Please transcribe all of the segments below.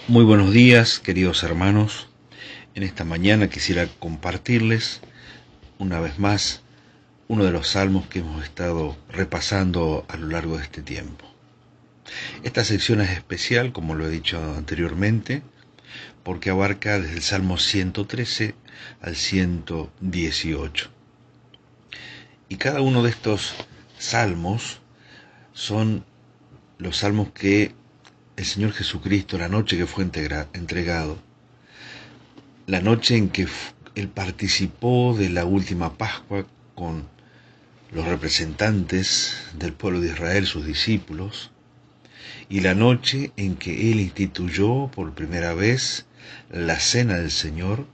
Muy buenos días, queridos hermanos. En esta mañana quisiera compartirles una vez más uno de los salmos que hemos estado repasando a lo largo de este tiempo. Esta sección es especial, como lo he dicho anteriormente, porque abarca desde el Salmo 113 al 118. Y cada uno de estos salmos son los salmos que el Señor Jesucristo, la noche que fue entregado, la noche en que Él participó de la última Pascua con los representantes del pueblo de Israel, sus discípulos, y la noche en que Él instituyó por primera vez la cena del Señor,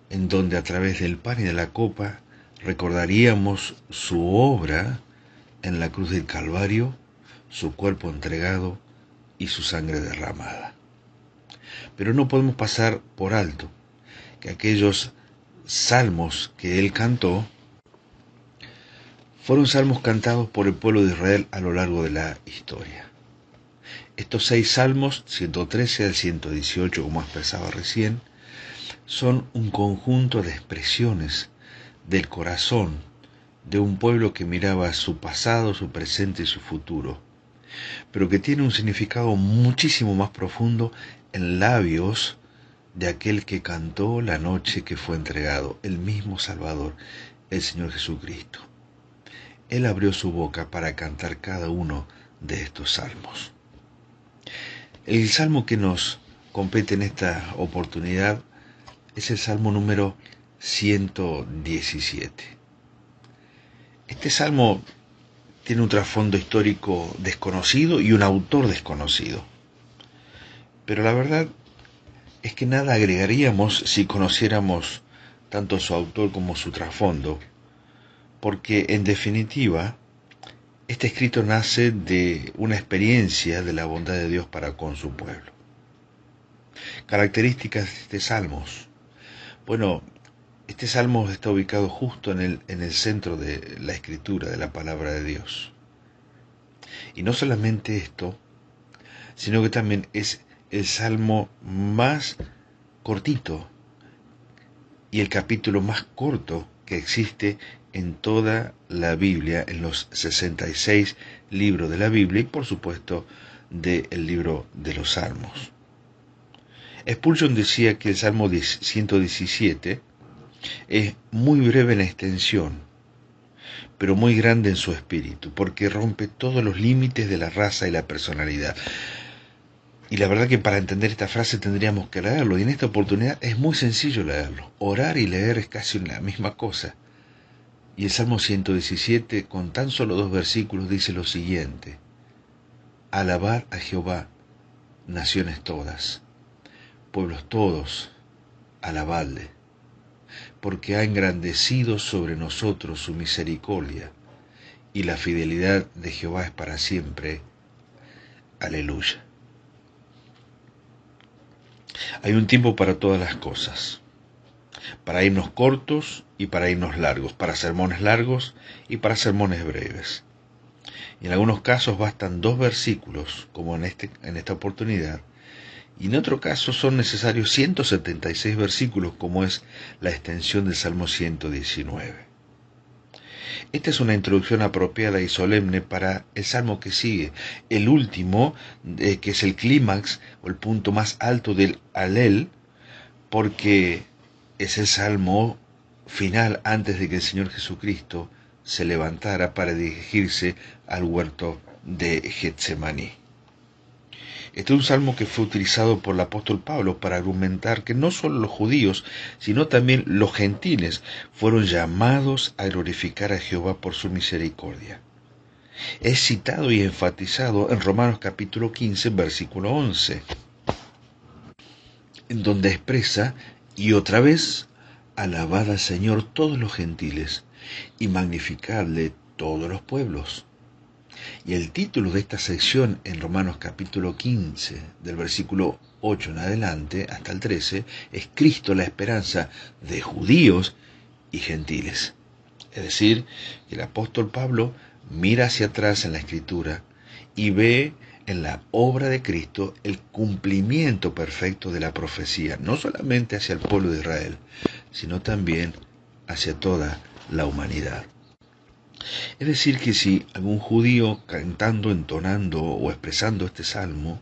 en donde a través del pan y de la copa recordaríamos su obra en la cruz del Calvario, su cuerpo entregado y su sangre derramada. Pero no podemos pasar por alto que aquellos salmos que él cantó fueron salmos cantados por el pueblo de Israel a lo largo de la historia. Estos 6 salmos, 113 al 118, como expresaba recién, son un conjunto de expresiones del corazón de un pueblo que miraba su pasado, su presente y su futuro, pero que tiene un significado muchísimo más profundo en labios de aquel que cantó la noche que fue entregado, el mismo Salvador, el Señor Jesucristo. Él abrió su boca para cantar cada uno de estos salmos. El salmo que nos compete en esta oportunidad es el salmo número 117. Este salmo tiene un trasfondo histórico desconocido y un autor desconocido. Pero la verdad es que nada agregaríamos si conociéramos tanto su autor como su trasfondo, porque en definitiva, este escrito nace de una experiencia de la bondad de Dios para con su pueblo. Características de este salmos. Bueno, este salmo está ubicado justo en el centro de la escritura, de la palabra de Dios. Y no solamente esto, sino que también es el salmo más cortito y el capítulo más corto que existe en toda la Biblia, en los 66 libros de la Biblia y por supuesto del libro de los Salmos. Spurgeon decía que el Salmo 117 es muy breve en extensión, pero muy grande en su espíritu, porque rompe todos los límites de la raza y la personalidad. Y la verdad que para entender esta frase tendríamos que leerlo, y en esta oportunidad es muy sencillo leerlo. Orar y leer es casi la misma cosa. Y el Salmo 117, con tan solo 2 versículos, dice lo siguiente: Alabad a Jehová, naciones todas, pueblos todos, alabadle, porque ha engrandecido sobre nosotros su misericordia, y la fidelidad de Jehová es para siempre. Aleluya. Hay un tiempo para todas las cosas, para himnos cortos y para himnos largos, para sermones largos y para sermones breves. Y en algunos casos bastan 2 versículos, como en esta oportunidad, y en otro caso son necesarios 176 versículos, como es la extensión del Salmo 119. Esta es una introducción apropiada y solemne para el salmo que sigue, el último, que es el clímax o el punto más alto del Alel, porque es el salmo final antes de que el Señor Jesucristo se levantara para dirigirse al huerto de Getsemaní. Este es un salmo que fue utilizado por el apóstol Pablo para argumentar que no solo los judíos, sino también los gentiles fueron llamados a glorificar a Jehová por su misericordia. Es citado y enfatizado en Romanos capítulo 15, versículo 11, en donde expresa: y otra vez, alabad al Señor todos los gentiles, y magnificadle todos los pueblos. Y el título de esta sección en Romanos capítulo 15, del versículo 8 en adelante hasta el 13, es Cristo la esperanza de judíos y gentiles. Es decir, que el apóstol Pablo mira hacia atrás en la Escritura y ve en la obra de Cristo el cumplimiento perfecto de la profecía, no solamente hacia el pueblo de Israel, sino también hacia toda la humanidad. Es decir, que si algún judío cantando, entonando o expresando este salmo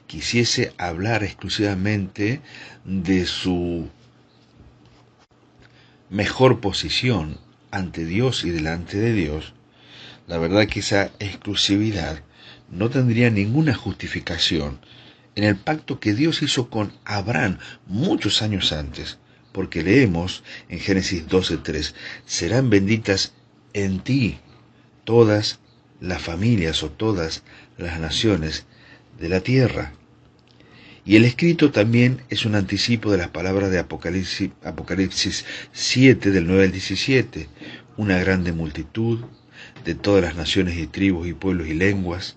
quisiese hablar exclusivamente de su mejor posición ante Dios y delante de Dios, la verdad que esa exclusividad no tendría ninguna justificación en el pacto que Dios hizo con Abraham muchos años antes, porque leemos en Génesis 12:3, serán benditas en ti todas las familias o todas las naciones de la tierra. Y el escrito también es un anticipo de las palabras de Apocalipsis 7, del 9 al 17, una grande multitud de todas las naciones y tribus y pueblos y lenguas.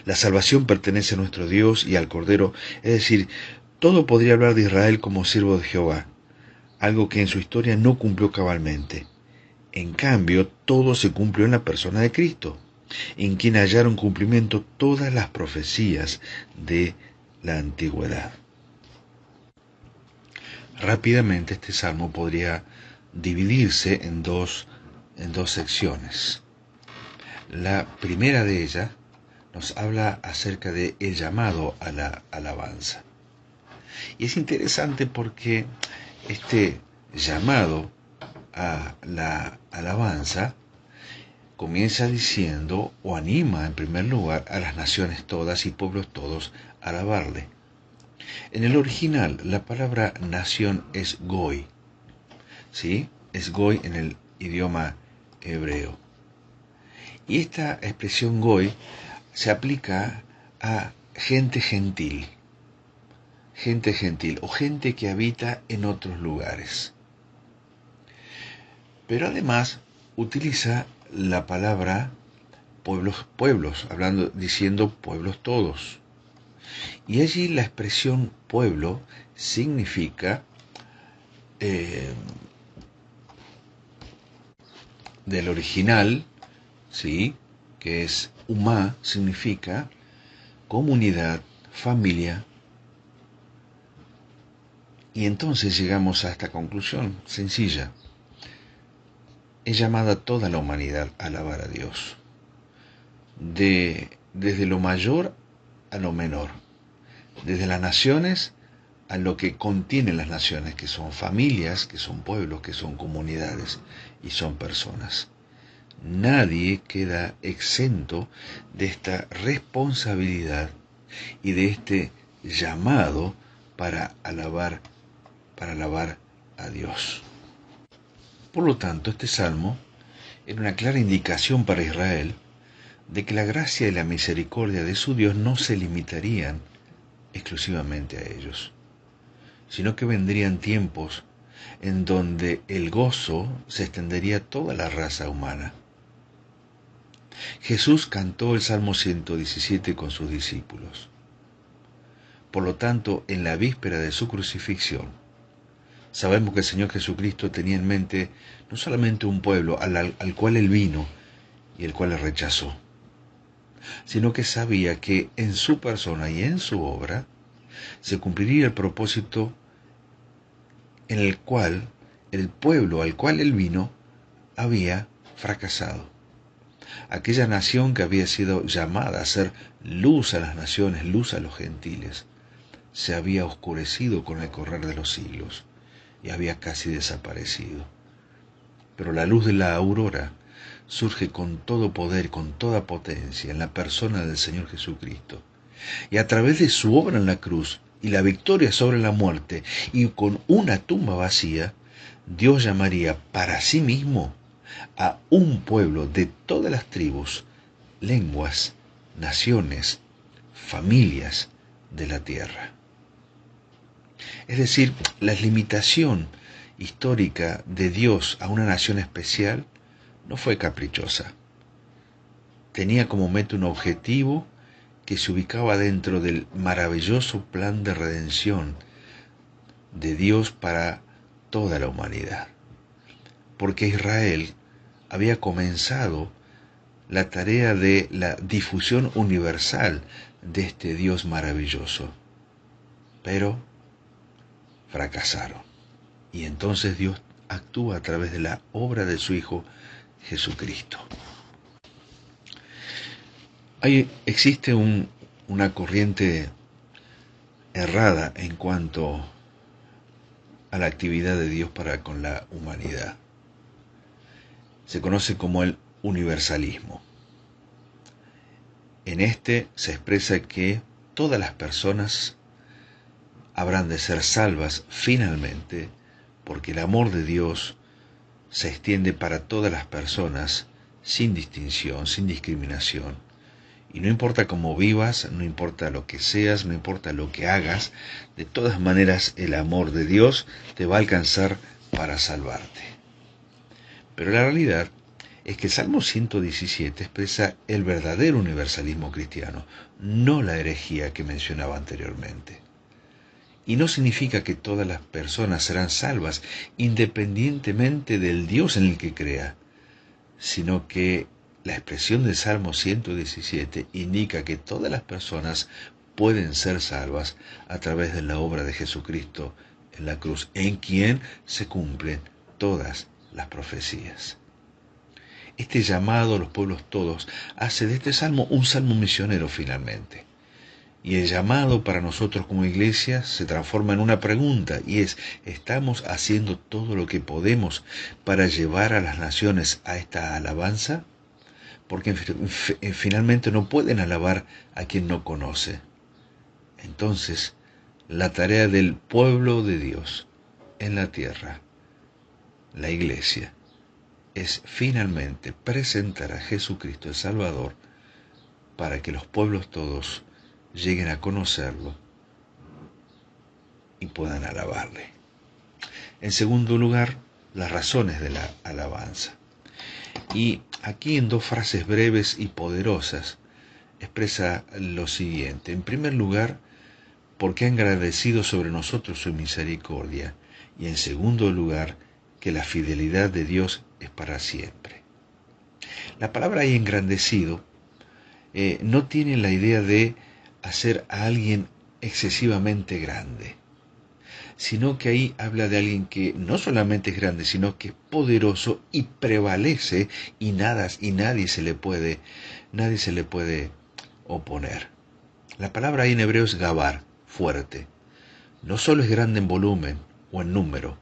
La salvación pertenece a nuestro Dios y al Cordero, es decir, todo podría hablar de Israel como siervo de Jehová, algo que en su historia no cumplió cabalmente. En cambio, todo se cumplió en la persona de Cristo, en quien hallaron cumplimiento todas las profecías de la antigüedad. Rápidamente este salmo podría dividirse en dos secciones. La primera de ellas nos habla acerca de el llamado a la alabanza. Y es interesante porque este llamado a la alabanza comienza diciendo o anima en primer lugar a las naciones todas y pueblos todos a alabarle. En el original la palabra nación es goy, ¿sí? Es goy en el idioma hebreo. Y esta expresión goy se aplica a gente gentil o gente que habita en otros lugares. Pero además utiliza la palabra pueblos, diciendo pueblos todos. Y allí la expresión pueblo significa, del original, ¿sí?, que es umá, significa comunidad, familia. Y entonces llegamos a esta conclusión sencilla. Es llamada toda la humanidad a alabar a Dios, desde lo mayor a lo menor, desde las naciones a lo que contienen las naciones, que son familias, que son pueblos, que son comunidades y son personas. Nadie queda exento de esta responsabilidad y de este llamado para alabar a Dios. Por lo tanto, este salmo era una clara indicación para Israel de que la gracia y la misericordia de su Dios no se limitarían exclusivamente a ellos, sino que vendrían tiempos en donde el gozo se extendería a toda la raza humana. Jesús cantó el Salmo 117 con sus discípulos. Por lo tanto, en la víspera de su crucifixión, sabemos que el Señor Jesucristo tenía en mente no solamente un pueblo al cual Él vino y el cual le rechazó, sino que sabía que en su persona y en su obra se cumpliría el propósito en el cual el pueblo al cual Él vino había fracasado. Aquella nación que había sido llamada a ser luz a las naciones, luz a los gentiles, se había oscurecido con el correr de los siglos y había casi desaparecido. Pero la luz de la aurora surge con todo poder, con toda potencia en la persona del Señor Jesucristo. Y a través de su obra en la cruz y la victoria sobre la muerte y con una tumba vacía, Dios llamaría para sí mismo a un pueblo de todas las tribus, lenguas, naciones, familias de la tierra. Es decir, la limitación histórica de Dios a una nación especial no fue caprichosa. Tenía como meta un objetivo que se ubicaba dentro del maravilloso plan de redención de Dios para toda la humanidad. Porque Israel había comenzado la tarea de la difusión universal de este Dios maravilloso, pero fracasaron. Y entonces Dios actúa a través de la obra de su Hijo Jesucristo. Existe una corriente errada en cuanto a la actividad de Dios para con la humanidad. Se conoce como el universalismo. En este se expresa que todas las personas habrán de ser salvas finalmente, porque el amor de Dios se extiende para todas las personas sin distinción, sin discriminación. Y no importa cómo vivas, no importa lo que seas, no importa lo que hagas, de todas maneras el amor de Dios te va a alcanzar para salvarte. Pero la realidad es que el Salmo 117 expresa el verdadero universalismo cristiano, no la herejía que mencionaba anteriormente. Y no significa que todas las personas serán salvas independientemente del Dios en el que crea, sino que la expresión del Salmo 117 indica que todas las personas pueden ser salvas a través de la obra de Jesucristo en la cruz, en quien se cumplen todas las profecías. Este llamado a los pueblos todos hace de este salmo un salmo misionero finalmente. Y el llamado para nosotros como iglesia se transforma en una pregunta, y es: ¿estamos haciendo todo lo que podemos para llevar a las naciones a esta alabanza? Porque finalmente no pueden alabar a quien no conoce. Entonces, la tarea del pueblo de Dios en la tierra, la iglesia, es finalmente presentar a Jesucristo el Salvador para que los pueblos todos lleguen a conocerlo y puedan alabarle. En segundo lugar, las razones de la alabanza. Y aquí en dos frases breves y poderosas expresa lo siguiente. En primer lugar, porque ha agradecido sobre nosotros su misericordia. Y en segundo lugar, que la fidelidad de Dios es para siempre. La palabra ahí engrandecido no tiene la idea de hacer a alguien excesivamente grande, sino que ahí habla de alguien que no solamente es grande, sino que es poderoso y prevalece, y nadie se le puede oponer. La palabra ahí en hebreo es gabar, fuerte. No solo es grande en volumen o en número,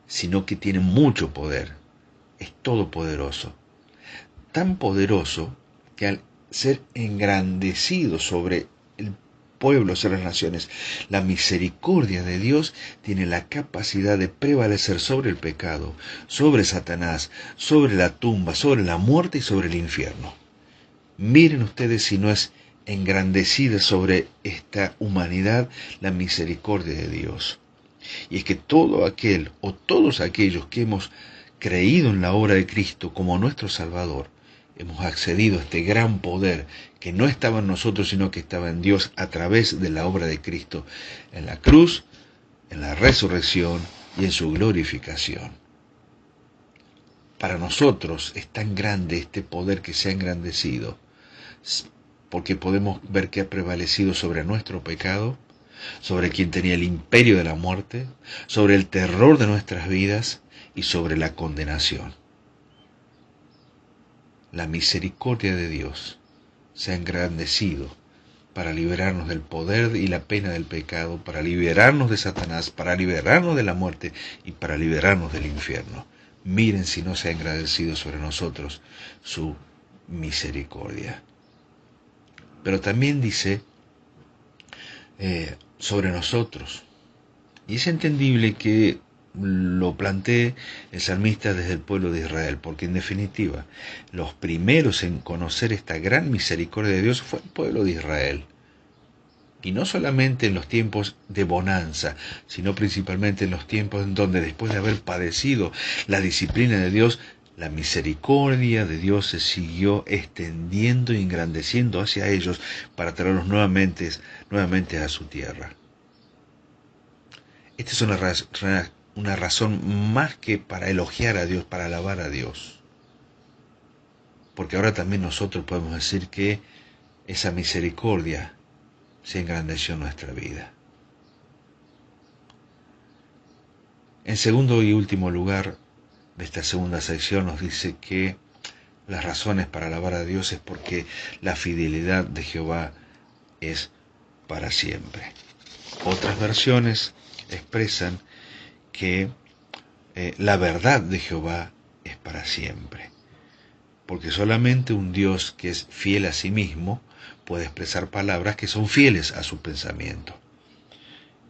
sino que tiene mucho poder. Es todopoderoso. Tan poderoso que al ser engrandecido sobre el pueblo, sobre las naciones, la misericordia de Dios tiene la capacidad de prevalecer sobre el pecado, sobre Satanás, sobre la tumba, sobre la muerte y sobre el infierno. Miren ustedes si no es engrandecida sobre esta humanidad la misericordia de Dios. Y es que todo aquel o todos aquellos que hemos creído en la obra de Cristo como nuestro Salvador, hemos accedido a este gran poder que no estaba en nosotros, sino que estaba en Dios a través de la obra de Cristo en la cruz, en la resurrección y en su glorificación. Para nosotros es tan grande este poder que se ha engrandecido, porque podemos ver que ha prevalecido sobre nuestro pecado, sobre quien tenía el imperio de la muerte, sobre el terror de nuestras vidas y sobre la condenación. La misericordia de Dios se ha engrandecido para liberarnos del poder y la pena del pecado, para liberarnos de Satanás, para liberarnos de la muerte y para liberarnos del infierno. Miren si no se ha engrandecido sobre nosotros su misericordia. Pero también dice sobre nosotros. Y es entendible que lo plantee el salmista desde el pueblo de Israel, porque en definitiva, los primeros en conocer esta gran misericordia de Dios fue el pueblo de Israel. Y no solamente en los tiempos de bonanza, sino principalmente en los tiempos en donde, después de haber padecido la disciplina de Dios, la misericordia de Dios se siguió extendiendo y engrandeciendo hacia ellos para traerlos nuevamente a su tierra. Esta es una razón más que para elogiar a Dios, para alabar a Dios. Porque ahora también nosotros podemos decir que esa misericordia se engrandeció en nuestra vida. En segundo y último lugar de esta segunda sección nos dice que las razones para alabar a Dios es porque la fidelidad de Jehová es para siempre. Otras versiones expresan que la verdad de Jehová es para siempre, porque solamente un Dios que es fiel a sí mismo puede expresar palabras que son fieles a su pensamiento.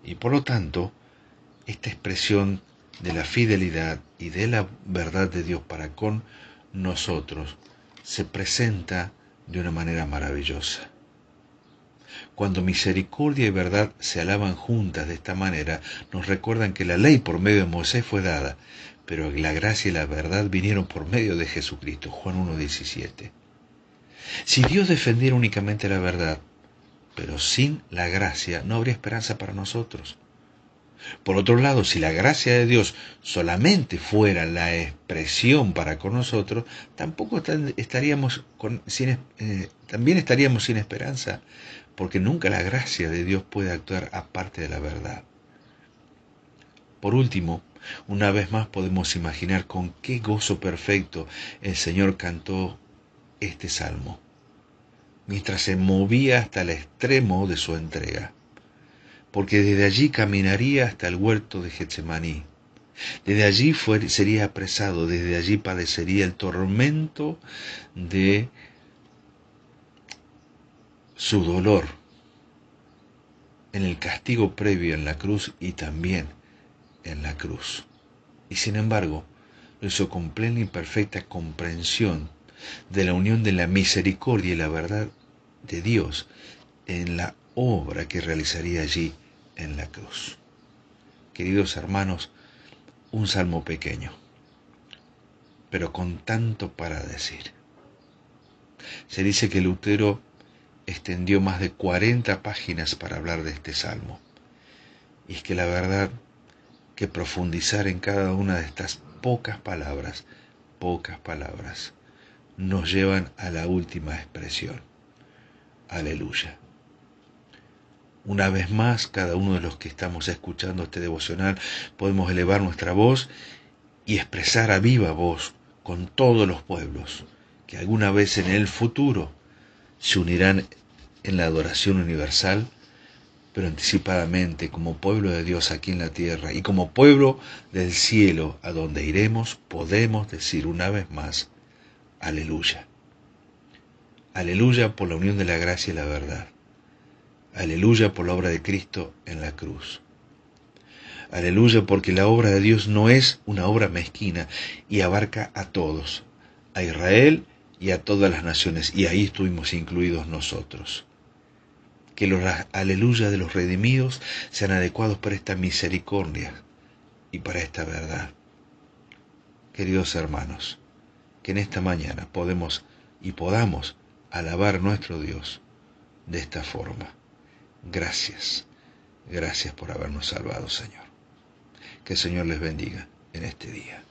Y por lo tanto, esta expresión de la fidelidad y de la verdad de Dios para con nosotros se presenta de una manera maravillosa. Cuando misericordia y verdad se alaban juntas de esta manera, nos recuerdan que la ley por medio de Moisés fue dada, pero la gracia y la verdad vinieron por medio de Jesucristo. Juan 1:17. Si Dios defendiera únicamente la verdad, pero sin la gracia, no habría esperanza para nosotros. Por otro lado, si la gracia de Dios solamente fuera la expresión para con nosotros, también estaríamos sin esperanza, porque nunca la gracia de Dios puede actuar aparte de la verdad. Por último, una vez más podemos imaginar con qué gozo perfecto el Señor cantó este salmo, mientras se movía hasta el extremo de su entrega, porque desde allí caminaría hasta el huerto de Getsemaní. Desde allí sería apresado, desde allí padecería el tormento de su dolor, en el castigo previo en la cruz y también en la cruz. Y sin embargo, lo hizo con plena y perfecta comprensión de la unión de la misericordia y la verdad de Dios en la obra que realizaría allí en la cruz. Queridos hermanos, un salmo pequeño, pero con tanto para decir. Se dice que Lutero extendió más de 40 páginas para hablar de este salmo. Y es que la verdad que profundizar en cada una de estas pocas palabras, nos llevan a la última expresión. Aleluya. Una vez más, cada uno de los que estamos escuchando este devocional, podemos elevar nuestra voz y expresar a viva voz con todos los pueblos que alguna vez en el futuro se unirán en la adoración universal, pero anticipadamente como pueblo de Dios aquí en la tierra y como pueblo del cielo a donde iremos, podemos decir una vez más, aleluya. Aleluya por la unión de la gracia y la verdad. Aleluya por la obra de Cristo en la cruz. Aleluya porque la obra de Dios no es una obra mezquina y abarca a todos, a Israel y a todas las naciones, y ahí estuvimos incluidos nosotros. Que los aleluya de los redimidos sean adecuados para esta misericordia y para esta verdad. Queridos hermanos, que en esta mañana podamos alabar a nuestro Dios de esta forma. Gracias por habernos salvado, Señor. Que el Señor les bendiga en este día.